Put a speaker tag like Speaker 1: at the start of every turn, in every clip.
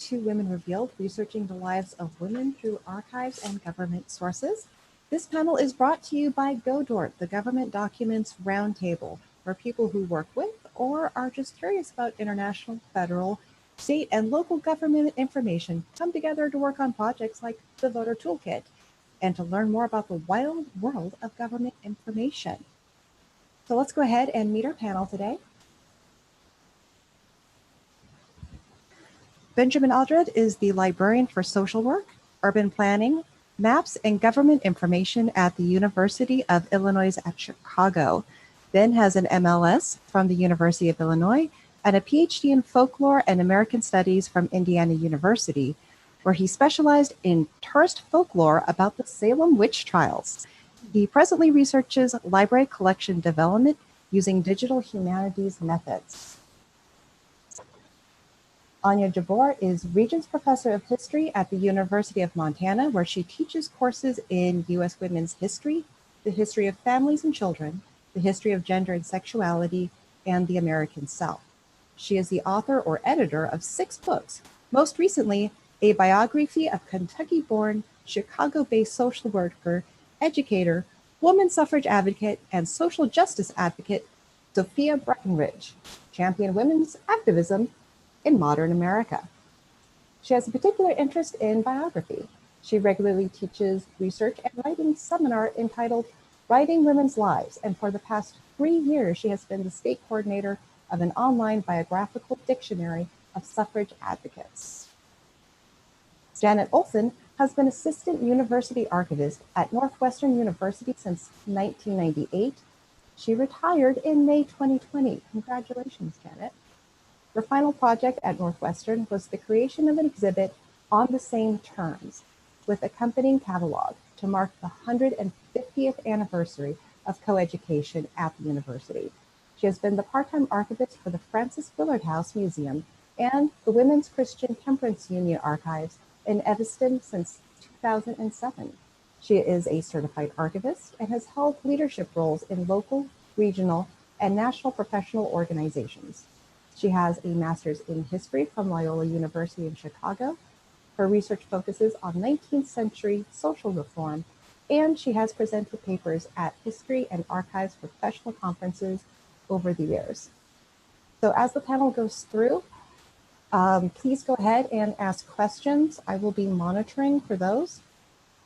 Speaker 1: to Women Revealed, researching the lives of women through archives and government sources. This panel is brought to you by GODORT, the Government Documents Roundtable, where people who work with or are just curious about international, federal, state, and local government information come together to work on projects like the Voter Toolkit and to learn more about the wild world of government information. So let's go ahead and meet our panel today. Benjamin Aldred is the librarian for social work, urban planning, maps, and government information at the University of Illinois at Chicago. Ben has an MLS from the University of Illinois and a PhD in Folklore and American Studies from Indiana University, where he specialized in tourist folklore about the Salem Witch Trials. He presently researches library collection development using digital humanities methods. Anya Jabor is Regents Professor of History at the University of Montana, where she teaches courses in U.S. women's history, the history of families and children, the history of gender and sexuality, and the American South. She is the author or editor of 6 books, most recently, a biography of Kentucky-born, Chicago-based social worker, educator, woman suffrage advocate, and social justice advocate, Sophia Breckenridge, championed women's activism in modern America. She has a particular interest in biography. She regularly teaches research and writing seminar entitled Writing Women's Lives, and for the past 3 years, she has been the state coordinator of an online biographical dictionary of suffrage advocates. Janet Olson has been assistant university archivist at Northwestern University since 1998. She retired in May 2020. Congratulations, Janet. Her final project at Northwestern was the creation of an exhibit on the same terms with accompanying catalog to mark the 150th anniversary of coeducation at the university. She has been the part-time archivist for the Francis Willard House Museum and the Women's Christian Temperance Union Archives in Evanston since 2007. She is a certified archivist and has held leadership roles in local, regional, and national professional organizations. She has a master's in history from Loyola University in Chicago. Her research focuses on 19th century social reform, and she has presented papers at history and archives professional conferences over the years. So as the panel goes through, please go ahead and ask questions. I will be monitoring for those.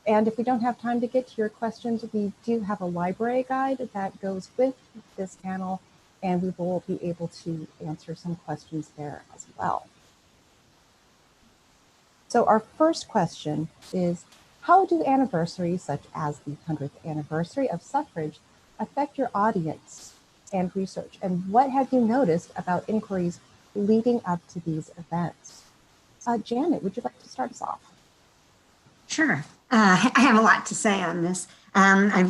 Speaker 1: And if we don't have time to get to your questions, we do have a library guide that goes with this panel, and we will be able to answer some questions there as well. So our first question is, how do anniversaries such as the 100th anniversary of suffrage affect your audience and research? And what have you noticed about inquiries leading up to these events? Janet, would you like to start us off?
Speaker 2: Sure. I have a lot to say on this.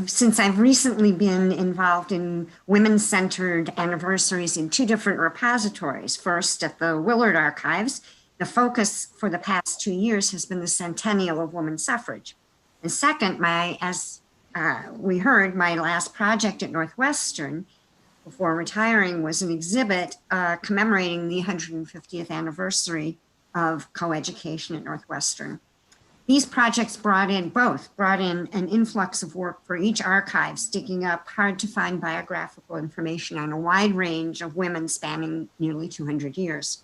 Speaker 2: Since I've recently been involved in women-centered anniversaries in 2 different repositories. First, at the Willard Archives, the focus for the past 2 years has been the centennial of women's suffrage. And second, as we heard, my last project at Northwestern before retiring was an exhibit commemorating the 150th anniversary of coeducation at Northwestern. These projects brought in an influx of work for each archives, digging up hard to find biographical information on a wide range of women spanning nearly 200 years.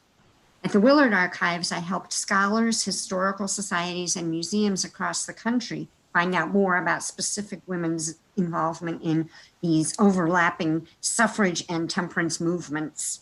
Speaker 2: At the Willard Archives, I helped scholars, historical societies, and museums across the country find out more about specific women's involvement in these overlapping suffrage and temperance movements.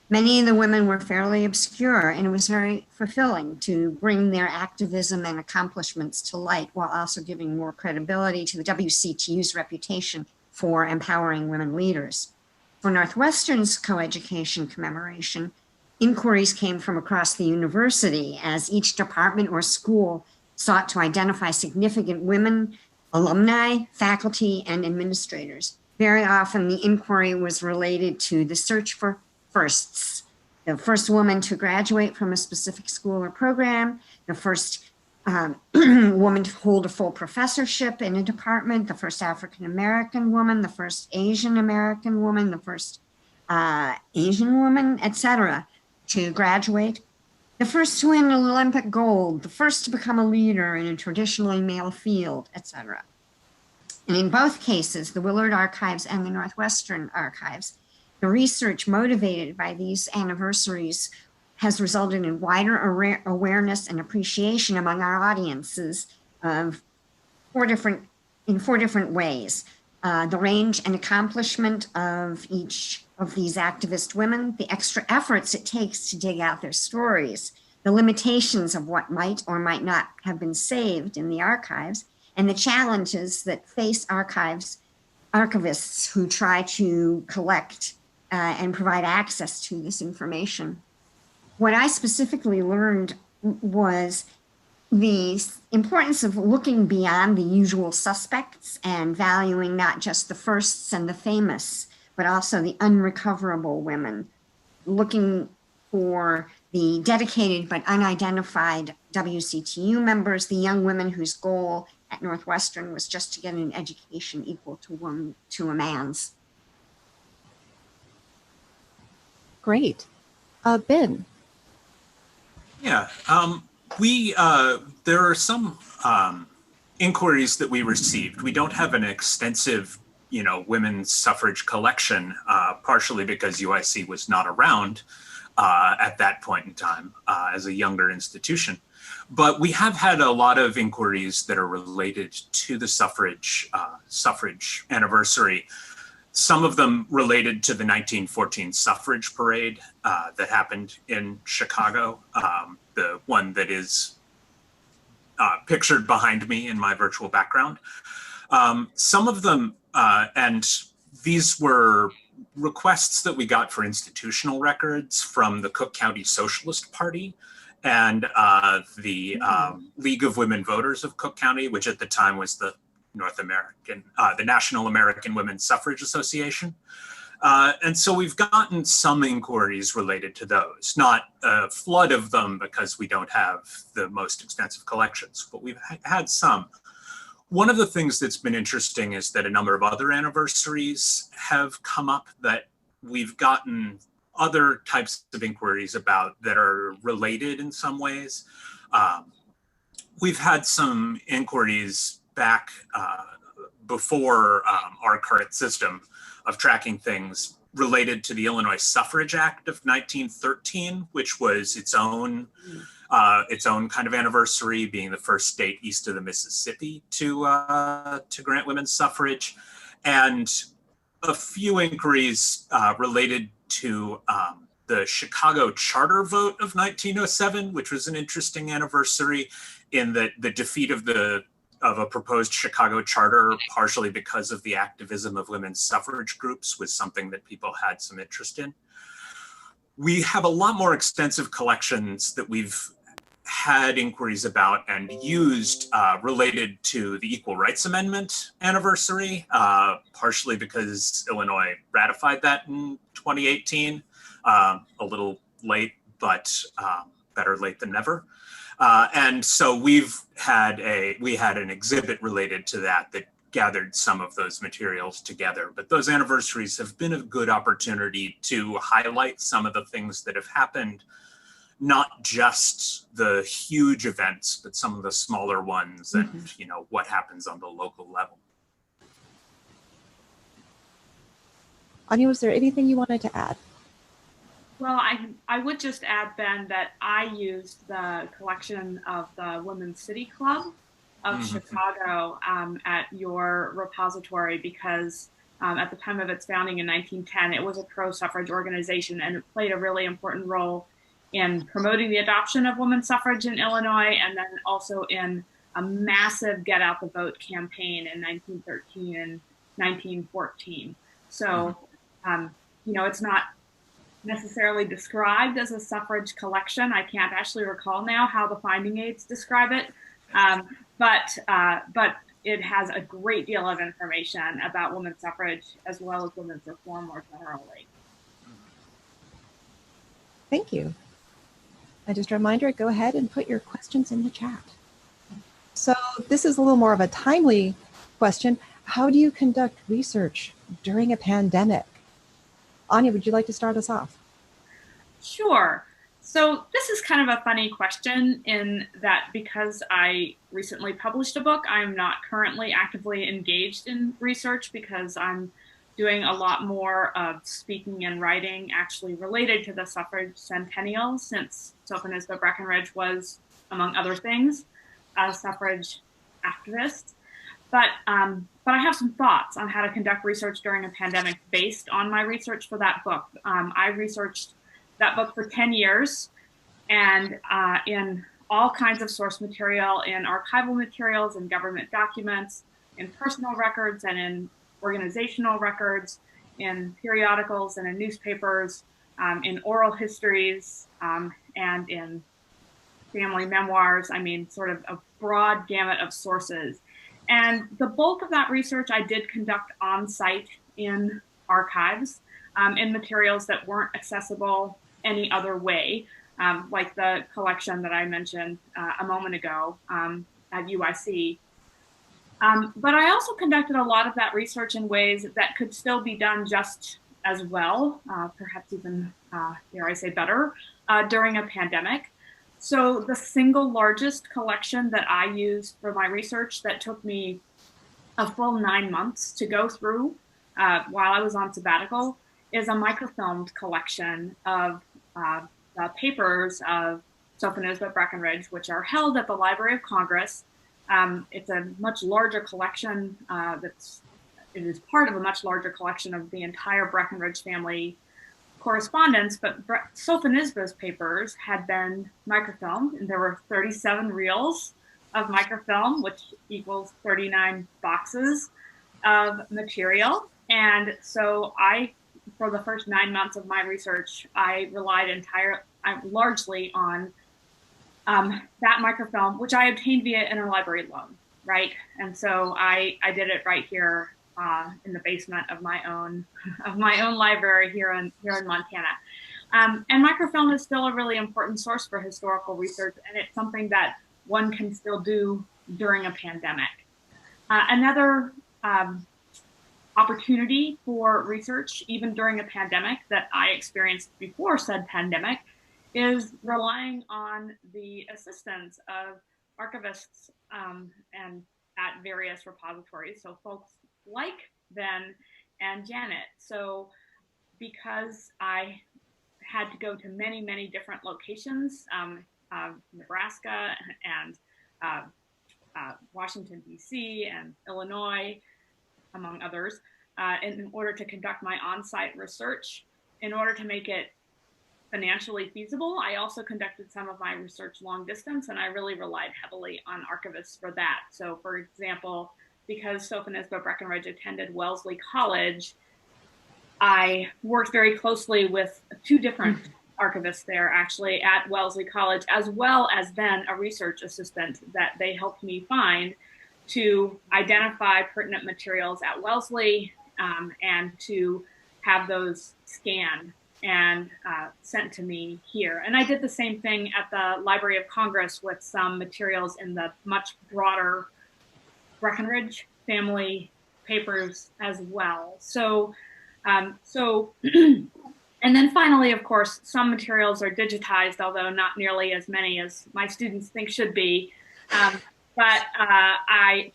Speaker 2: Many of the women were fairly obscure, and it was very fulfilling to bring their activism and accomplishments to light while also giving more credibility to the WCTU's reputation for empowering women leaders. For Northwestern's coeducation commemoration, inquiries came from across the university as each department or school sought to identify significant women, alumni, faculty, and administrators. Very often the inquiry was related to the search for firsts. The first woman to graduate from a specific school or program, the first woman to hold a full professorship in a department, the first African-American woman, the first Asian-American woman, the first Asian woman, etc., to graduate. the first to win an Olympic gold, the first to become a leader in a traditionally male field, etc. And in both cases, the Willard Archives and the Northwestern Archives, the research motivated by these anniversaries has resulted in wider awareness and appreciation among our audiences of in four different ways. The range and accomplishment of each of these activist women, the extra efforts it takes to dig out their stories, the limitations of what might or might not have been saved in the archives, and the challenges that face archivists who try to collect and provide access to this information. What I specifically learned was the importance of looking beyond the usual suspects and valuing not just the firsts and the famous, but also the unrecoverable women, looking for the dedicated but unidentified WCTU members, the young women whose goal at Northwestern was just to get an education equal to a man's.
Speaker 1: Great. Ben.
Speaker 3: Yeah, there are some inquiries that we received. We don't have an extensive, women's suffrage collection, partially because UIC was not around at that point in time as a younger institution. But we have had a lot of inquiries that are related to the suffrage anniversary. Some of them related to the 1914 suffrage parade that happened in Chicago, the one that is pictured behind me in my virtual background. Some of them, and these were requests that we got for institutional records from the Cook County Socialist Party and the League of Women Voters of Cook County, which at the time was the the National American Women's Suffrage Association. And so we've gotten some inquiries related to those, not a flood of them because we don't have the most extensive collections, but we've had some. One of the things that's been interesting is that a number of other anniversaries have come up that we've gotten other types of inquiries about that are related in some ways. We've had some inquiries back before our current system of tracking things related to the Illinois Suffrage Act of 1913, which was its own kind of anniversary, being the first state east of the Mississippi to grant women's suffrage, and a few inquiries related to the Chicago Charter vote of 1907, which was an interesting anniversary in that the defeat of a proposed Chicago charter, partially because of the activism of women's suffrage groups, was something that people had some interest in. We have a lot more extensive collections that we've had inquiries about and used related to the Equal Rights Amendment anniversary, partially because Illinois ratified that in 2018, a little late, but better late than never. And so we had an exhibit related to that gathered some of those materials together. But those anniversaries have been a good opportunity to highlight some of the things that have happened, not just the huge events, but some of the smaller ones and what happens on the local level.
Speaker 1: Anya, was there anything you wanted to add?
Speaker 4: Well, I would just add, Ben, that I used the collection of the Women's City Club of Chicago at your repository because at the time of its founding in 1910, it was a pro-suffrage organization and it played a really important role in promoting the adoption of women's suffrage in Illinois and then also in a massive Get Out the Vote campaign in 1913 and 1914. So, it's not necessarily described as a suffrage collection. I can't actually recall now how the finding aids describe it, but it has a great deal of information about women's suffrage as well as women's reform more generally.
Speaker 1: Thank you. And just a reminder, go ahead and put your questions in the chat. So this is a little more of a timely question. How do you conduct research during a pandemic? Anya, would you like to start us off?
Speaker 4: Sure. So this is kind of a funny question in that because I recently published a book, I'm not currently actively engaged in research because I'm doing a lot more of speaking and writing actually related to the suffrage centennial, since Sophia Breckinridge was, among other things, a suffrage activist. But I have some thoughts on how to conduct research during a pandemic based on my research for that book. I researched that book for 10 years and in all kinds of source material, in archival materials, in government documents, in personal records and in organizational records, in periodicals and in newspapers, in oral histories, and in family memoirs. I mean, sort of a broad gamut of sources. And the bulk of that research I did conduct on site in archives, in materials that weren't accessible any other way, like the collection that I mentioned a moment ago at UIC. But I also conducted a lot of that research in ways that could still be done just as well, perhaps even, dare I say, better, during a pandemic. So the single largest collection that I used for my research that took me a full 9 months to go through while I was on sabbatical is a microfilmed collection of papers of Sophia Breckinridge, which are held at the Library of Congress. It's a much larger collection it is part of a much larger collection of the entire Breckinridge family correspondence, but Sophia papers had been microfilmed, and there were 37 reels of microfilm, which equals 39 boxes of material. And so for the first 9 months of my research, I relied largely on that microfilm, which I obtained via interlibrary loan, right? And so I did it right here in the basement of my own library here in Montana. And microfilm is still a really important source for historical research, and it's something that one can still do during a pandemic. Another opportunity for research, even during a pandemic, that I experienced before said pandemic, is relying on the assistance of archivists and at various repositories. So folks like Ben and Janet. So because I had to go to many, many different locations, Nebraska and Washington, D.C. and Illinois, among others, in order to conduct my on-site research, in order to make it financially feasible, I also conducted some of my research long distance, and I really relied heavily on archivists for that. So for example, because Sophia Breckinridge attended Wellesley College, I worked very closely with two different archivists there actually at Wellesley College, as well as then a research assistant that they helped me find to identify pertinent materials at Wellesley and to have those scanned and sent to me here. And I did the same thing at the Library of Congress with some materials in the much broader Breckinridge family papers as well. So, and then finally, of course, some materials are digitized, although not nearly as many as my students think should be.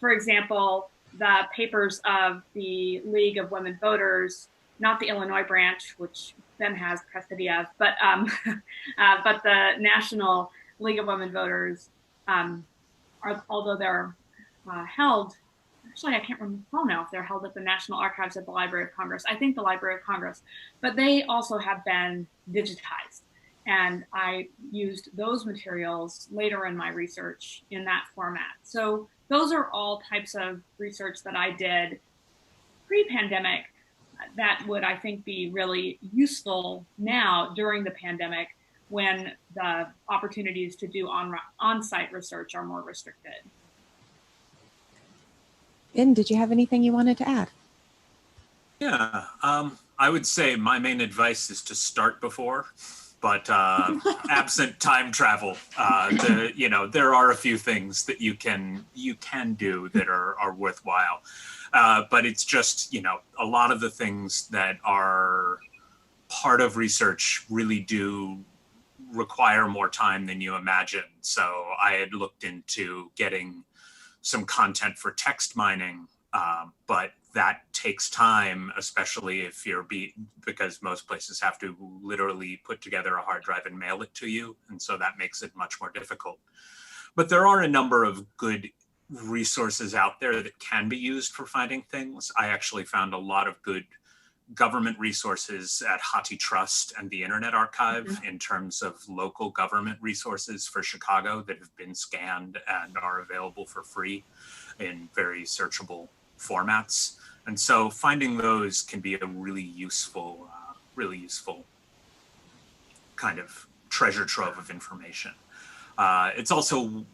Speaker 4: For example, the papers of the League of Women Voters, not the Illinois branch, which Ben has custody of, but the National League of Women Voters, although they're held, actually I can't recall now if they're held at the National Archives at the Library of Congress. I think the Library of Congress, but they also have been digitized. And I used those materials later in my research in that format. So those are all types of research that I did pre-pandemic that would, I think, be really useful now during the pandemic when the opportunities to do on-site research are more restricted.
Speaker 1: Ben, did you have anything you wanted to add? Yeah,
Speaker 3: I would say my main advice is to start before, but absent time travel, there are a few things that you can do that are worthwhile. But it's just, a lot of the things that are part of research really do require more time than you imagine. So I had looked into getting some content for text mining, but that takes time, especially if because most places have to literally put together a hard drive and mail it to you. And so that makes it much more difficult. But there are a number of good resources out there that can be used for finding things. I actually found a lot of good government resources at HathiTrust and the Internet Archive in terms of local government resources for Chicago that have been scanned and are available for free in very searchable formats. And so finding those can be a really useful kind of treasure trove of information. It's also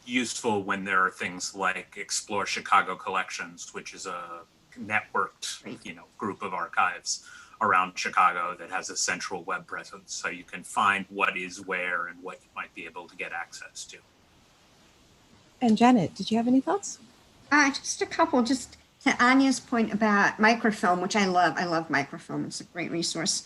Speaker 3: useful when there are things like Explore Chicago Collections, which is a networked, group of archives around Chicago that has a central web presence, so you can find what is where and what you might be able to get access to.
Speaker 1: And Janet, did you have any thoughts?
Speaker 2: Just a couple. Just to Anya's point about microfilm, which I love. I love microfilm. It's a great resource.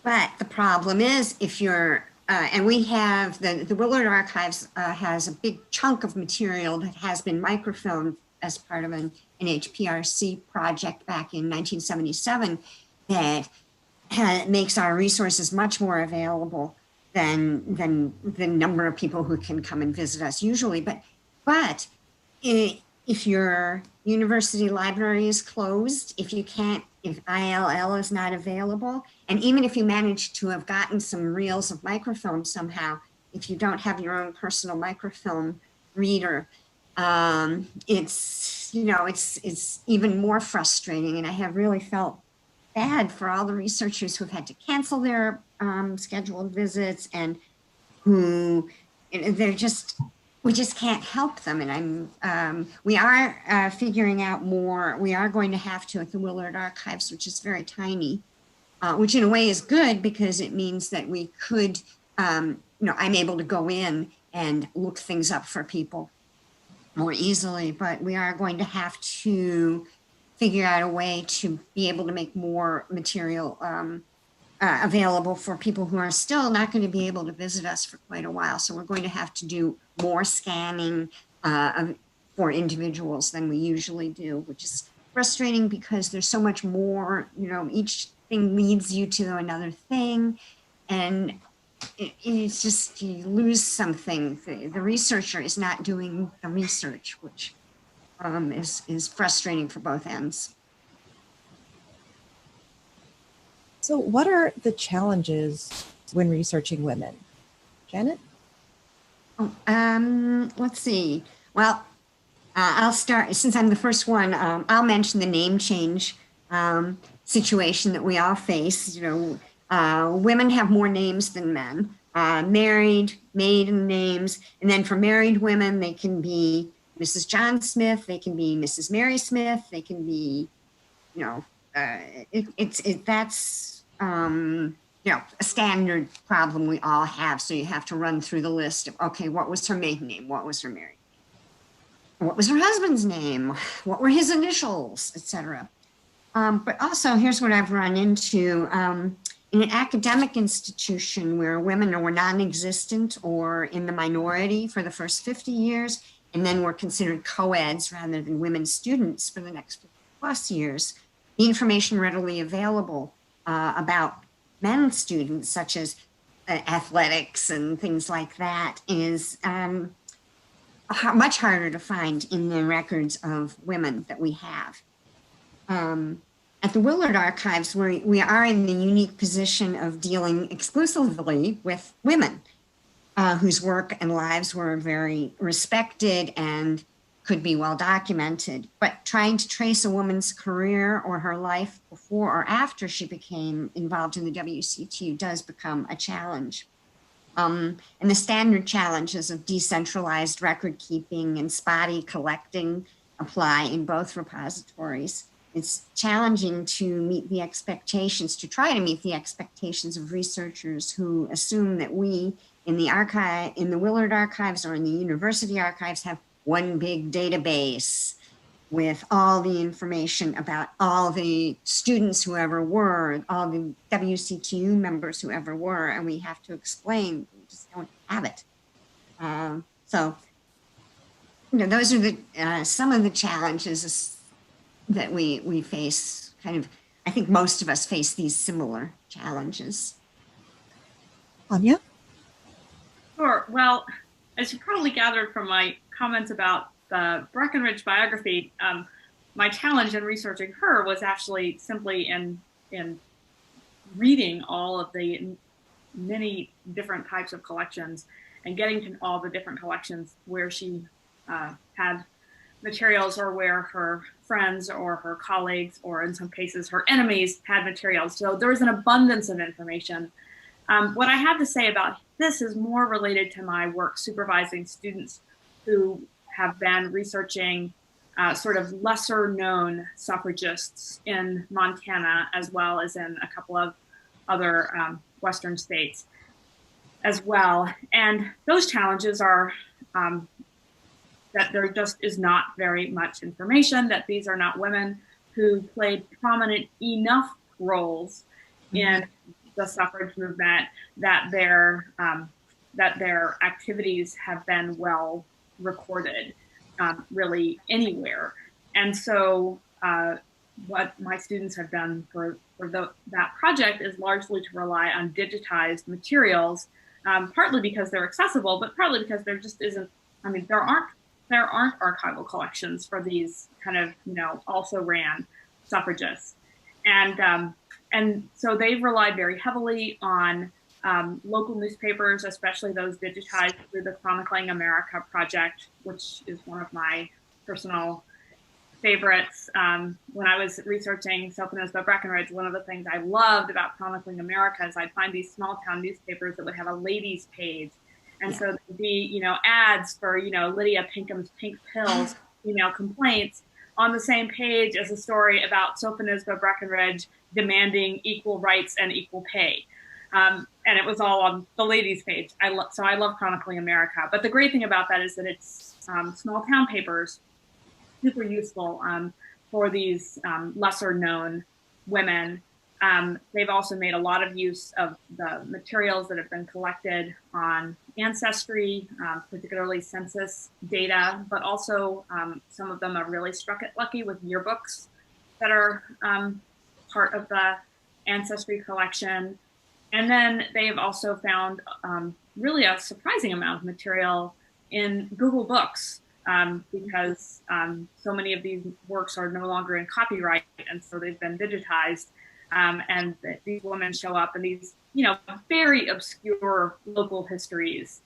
Speaker 2: But the problem is, if you're and we have the Willard Archives has a big chunk of material that has been microfilmed as part of an NHPRC project back in 1977 that makes our resources much more available than the number of people who can come and visit us usually. But if your university library is closed, if ILL is not available, and even if you manage to have gotten some reels of microfilm somehow, if you don't have your own personal microfilm reader, it's even more frustrating. And I have really felt bad for all the researchers who've had to cancel their scheduled visits and who we just can't help them. And we are figuring out more. We are going to have to at the Willard Archives, which is very tiny, which in a way is good because it means that we could, I'm able to go in and look things up for people more easily, but we are going to have to figure out a way to be able to make more material available for people who are still not going to be able to visit us for quite a while. So we're going to have to do more scanning for individuals than we usually do, which is frustrating because there's so much more, each thing leads you to another thing. And it's just, you lose something. The researcher is not doing the research, which is frustrating for both ends.
Speaker 1: So what are the challenges when researching women? Janet?
Speaker 2: Let's see. Well, I'll start, since I'm the first one, I'll mention the name change situation that we all face. Women have more names than men, married, maiden names, and then for married women, they can be Mrs. John Smith, they can be Mrs. Mary Smith, they can be, that's a standard problem we all have. So you have to run through the list of, okay, what was her maiden name? What was her married name? What was her husband's name? What were his initials, etc. But also, here's what I've run into. In an academic institution where women were non-existent or in the minority for the first 50 years, and then were considered co-eds rather than women students for the next 50 plus years, the information readily available about men students, such as athletics and things like that, is much harder to find in the records of women that we have. At the Willard Archives, we are in the unique position of dealing exclusively with women whose work and lives were very respected and could be well documented. But trying to trace a woman's career or her life before or after she became involved in the WCTU does become a challenge. And the standard challenges of decentralized record keeping and spotty collecting apply in both repositories. It's challenging to meet the expectations, to try to meet the expectations of researchers who assume that we in the Willard Archives or in the university archives have one big database with all the information about all the students who ever were, all the WCTU members who ever were, and we have to explain, we just don't have it. So, you know, those are the some of the challenges that we face. Kind of, I think most of us face these similar challenges.
Speaker 1: Anya?
Speaker 4: Sure. Well, as you probably gathered from my comments about the Breckenridge biography, my challenge in researching her was actually simply in reading all of the many different types of collections and getting to all the different collections where she had materials, or where her friends or her colleagues, or in some cases her enemies, had materials. So there was an abundance of information. What I have to say about this is more related to my work supervising students who have been researching sort of lesser known suffragists in Montana, as well as in a couple of other Western states as well. And those challenges are that there just is not very much information, that these are not women who played prominent enough roles in the suffrage movement, that their activities have been well recorded really anywhere. And so what my students have done for that project is largely to rely on digitized materials, partly because they're accessible, but partly because there just isn't, I mean, there aren't archival collections for these kind of, you know, also ran suffragists. And so they've relied very heavily on local newspapers, especially those digitized through the Chronicling America project, which is one of my personal favorites. When I was researching Sophronisba Breckenridge, one of the things I loved about Chronicling America is I'd find these small town newspapers that would have a ladies page. And so there'd be, you know, ads for, you know, Lydia Pinkham's pink pills, female complaints, on the same page as a story about Sophronisba Breckenridge demanding equal rights and equal pay. And it was all on the ladies page. So I love Chronicling America. But the great thing about that is that it's small town papers, super useful for these lesser known women. They've also made a lot of use of the materials that have been collected on ancestry, particularly census data, but also some of them have really struck it lucky with yearbooks that are part of the ancestry collection. And then they've also found really a surprising amount of material in Google Books, because so many of these works are no longer in copyright, and so they've been digitized. And these women show up in these, you know, very obscure local histories,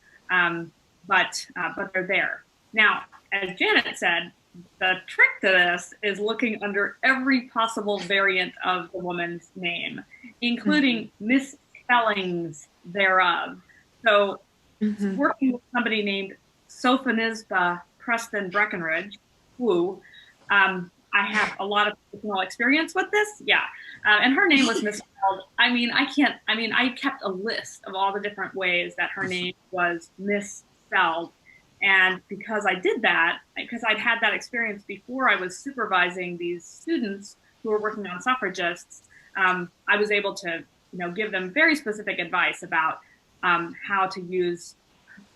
Speaker 4: but they're there. Now, as Janet said, the trick to this is looking under every possible variant of the woman's name, including misspellings thereof. So working with somebody named Sophronisba Preston Breckenridge, who I have a lot of personal experience with this. Yeah. And her name was misspelled. I kept a list of all the different ways that her name was misspelled. And because I did that, because I'd had that experience before I was supervising these students who were working on suffragists, I was able to, you know, give them very specific advice about how to use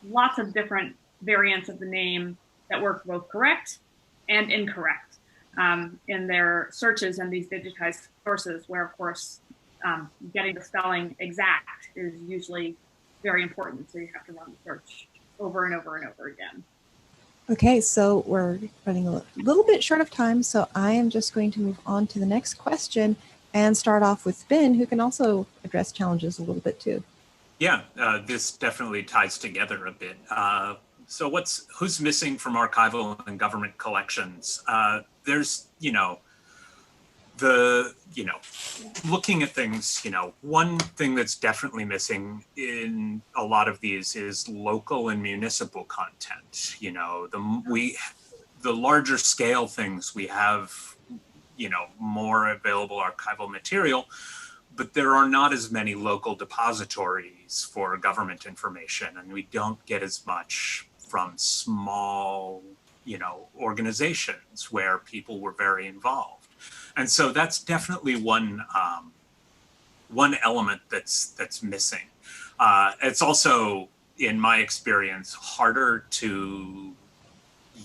Speaker 4: lots of different variants of the name that work both correct and incorrect in their searches and these digitized sources, where of course getting the spelling exact is usually very important. So you have to run the search over and over and over again.
Speaker 1: Okay, so we're running a little bit short of time, so I am just going to move on to the next question and start off with Ben, who can also address challenges a little bit too.
Speaker 3: Yeah, this definitely ties together a bit. So who's missing from archival and government collections? There's, looking at things, one thing that's definitely missing in a lot of these is local and municipal content. The larger scale things we have, more available archival material, but there are not as many local depositories for government information, and we don't get as much from small organizations where people were very involved. And so that's definitely one element that's missing. It's also, in my experience, harder to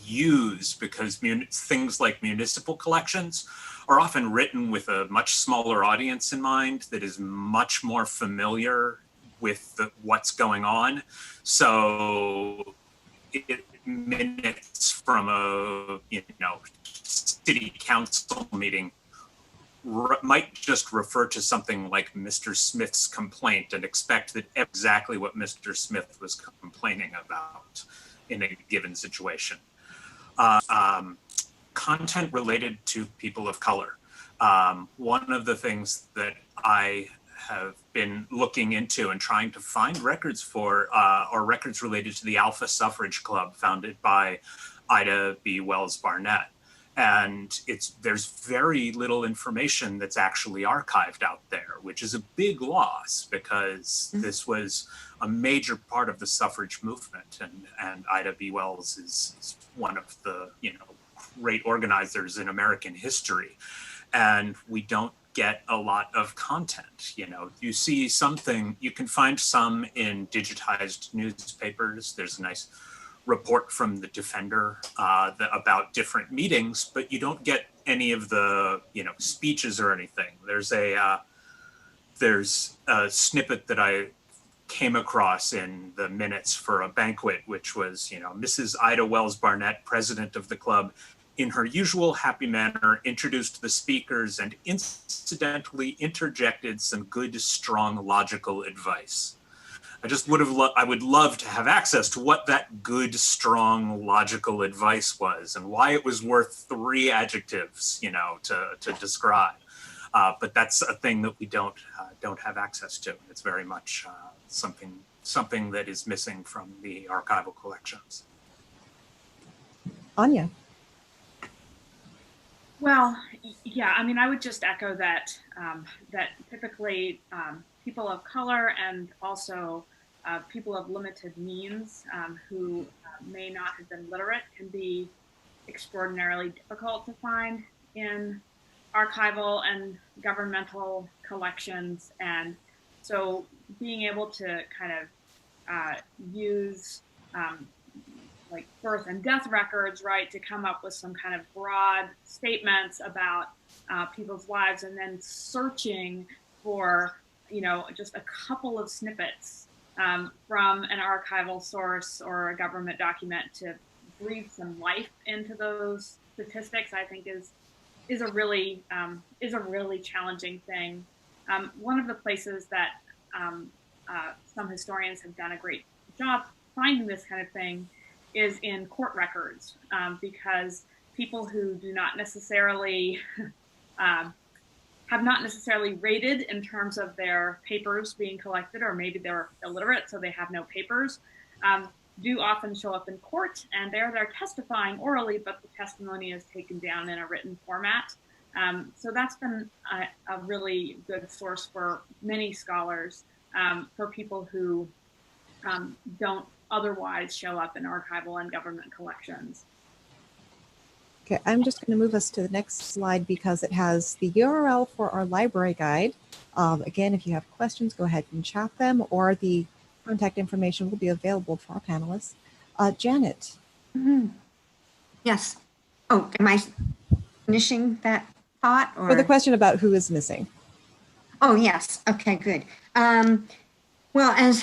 Speaker 3: use because things like municipal collections are often written with a much smaller audience in mind that is much more familiar with what's going on. So minutes from a city council meeting might just refer to something like Mr. Smith's complaint and expect that exactly what Mr. Smith was complaining about in a given situation. Content related to people of color. One of the things that I have been looking into and trying to find records for are records related to the Alpha Suffrage Club founded by Ida B. Wells Barnett. And there's very little information that's actually archived out there, which is a big loss because this was a major part of the suffrage movement. And Ida B. Wells is one of the great organizers in American history. And we don't get a lot of content. You see something, you can find some in digitized newspapers. There's a nice report from the Defender about different meetings, but you don't get any of the speeches or anything. There's a snippet that I came across in the minutes for a banquet, which was Mrs. Ida Wells Barnett, president of the club, in her usual happy manner, introduced the speakers and incidentally interjected some good, strong, logical advice. I would love to have access to what that good, strong, logical advice was and why it was worth 3 adjectives, to describe. But that's a thing that we don't have access to. It's very much something that is missing from the archival collections.
Speaker 1: Anya.
Speaker 4: Well, yeah, I mean, I would just echo that, that typically people of color and also people of limited means who may not have been literate can be extraordinarily difficult to find in archival and governmental collections. And so being able to kind of use like birth and death records, right, to come up with some kind of broad statements about people's lives, and then searching for, just a couple of snippets from an archival source or a government document to breathe some life into those statistics, I think is a really challenging thing. One of the places that some historians have done a great job finding this kind of thing is in court records, because people who do not necessarily have not necessarily rated in terms of their papers being collected, or maybe they're illiterate, so they have no papers, do often show up in court, and they're testifying orally, but the testimony is taken down in a written format. So that's been a really good source for many scholars, for people who don't otherwise show up in archival and government collections.
Speaker 1: Okay, I'm just going to move us to the next slide because it has the URL for our library guide. Again, if you have questions, go ahead and chat them, or the contact information will be available for our panelists. Janet.
Speaker 2: Mm-hmm. Yes. Oh, am I finishing that thought? Or
Speaker 1: the question about who is missing.
Speaker 2: Oh, yes. Okay, good. Well, as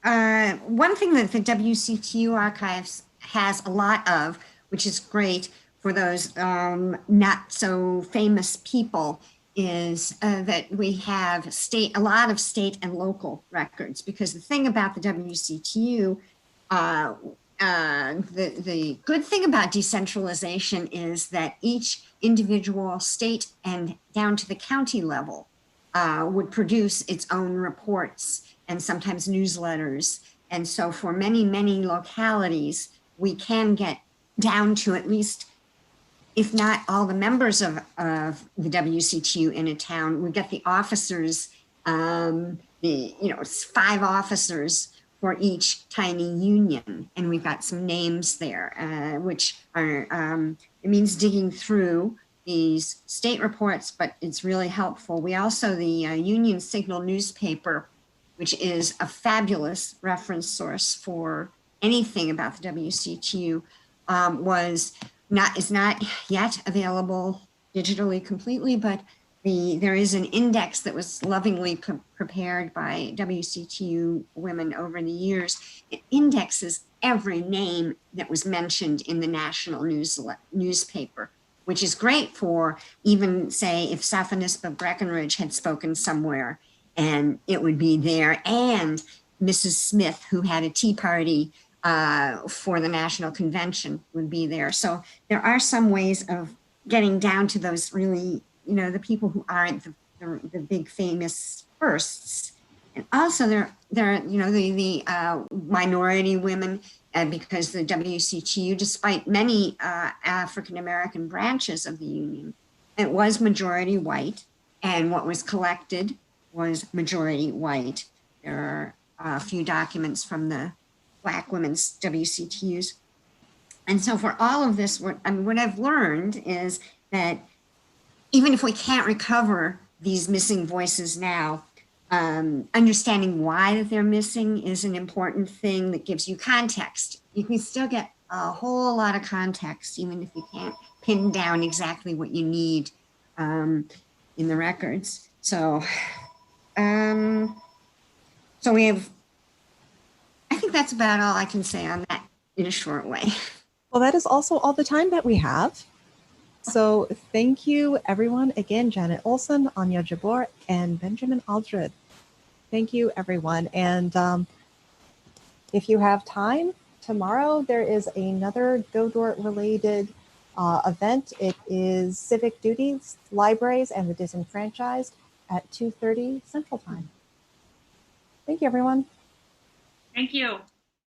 Speaker 2: one thing that the WCTU archives has a lot of, which is great for those not so famous people, is that we have a lot of state and local records. Because the thing about the WCTU, the good thing about decentralization is that each individual state and down to the county level would produce its own reports and sometimes newsletters. And so for many, many localities, we can get down to at least, if not all the members of the WCTU in a town, we get the officers, 5 officers for each tiny union. And we've got some names there, which are, it means digging through these state reports, but it's really helpful. We also, the Union Signal newspaper, which is a fabulous reference source for anything about the WCTU, is not yet available digitally completely, but there is an index that was lovingly prepared by WCTU women over the years. It indexes every name that was mentioned in the national newspaper, which is great for even, say, if Saphonisba Breckenridge had spoken somewhere, and it would be there. And Mrs. Smith, who had a tea party for the National Convention, would be there. So there are some ways of getting down to those really, you know, the people who aren't the big famous firsts. And also there are, you know, the minority women, because the WCTU, despite many African-American branches of the Union, it was majority white, and what was collected was majority white. There are a few documents from the Black women's WCTUs. And so for all of this, what I've learned is that even if we can't recover these missing voices now, understanding why that they're missing is an important thing that gives you context. You can still get a whole lot of context, even if you can't pin down exactly what you need in the records. So, so we have, I think that's about all I can say on that in a short way.
Speaker 1: Well, that is also all the time that we have. So thank you, everyone. Again, Janet Olson, Anya Jabor, and Benjamin Aldred. Thank you, everyone. And if you have time, tomorrow there is another GoDort related event. It is Civic Duties, Libraries, and the Disenfranchised at 2:30 Central Time. Thank you, everyone.
Speaker 4: Thank you.